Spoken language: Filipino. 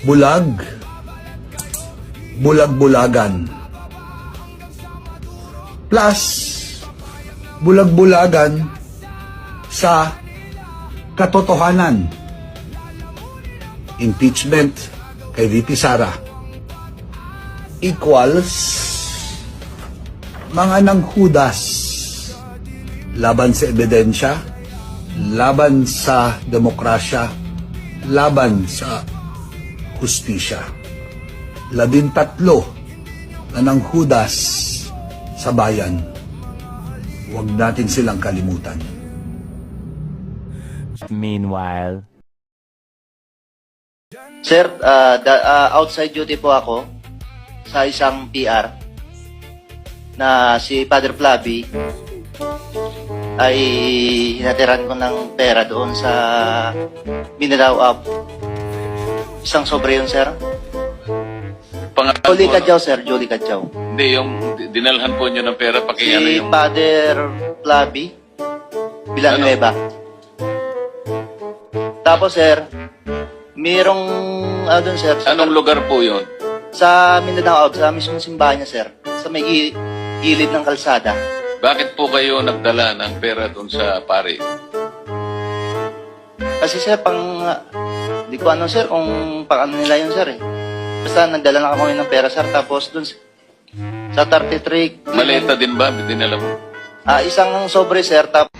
bulag, bulag-bulagan. Plus, bulag-bulagan sa katotohanan. Impeachment kay VP Sara equals mga nanghudas laban sa ebidensya, laban sa demokrasya, laban sa hustisya. 13 na nanghudas sa bayan. Huwag natin silang kalimutan. Meanwhile, Sir, outside duty po ako sa isang PR na si Father Flavi ay hinatiran ko ng pera doon sa Mindanao Up. Isang sobre yun, sir. Julie Cadjao, sir. Julie Cadjao. Hindi, yung dinalhan po nyo ng pera, Si pakiano yung... Father Flavi Villanueva. Tapos, sir, mayroong, doon, sir. Anong lugar po yun? Sa Mindanao Out, sa mismong simbahan niya, sir. Sa may gilid ng kalsada. Bakit po kayo nagdala ng pera doon sa pari? Kasi, sir, di ko ano, sir, kung pang ano nila yun, sir, eh. Basta nagdala na kami ng pera, sir. Tapos doon sa 33... Maleta din ba? Dinala mo? Isang sobre, sir. Tapos...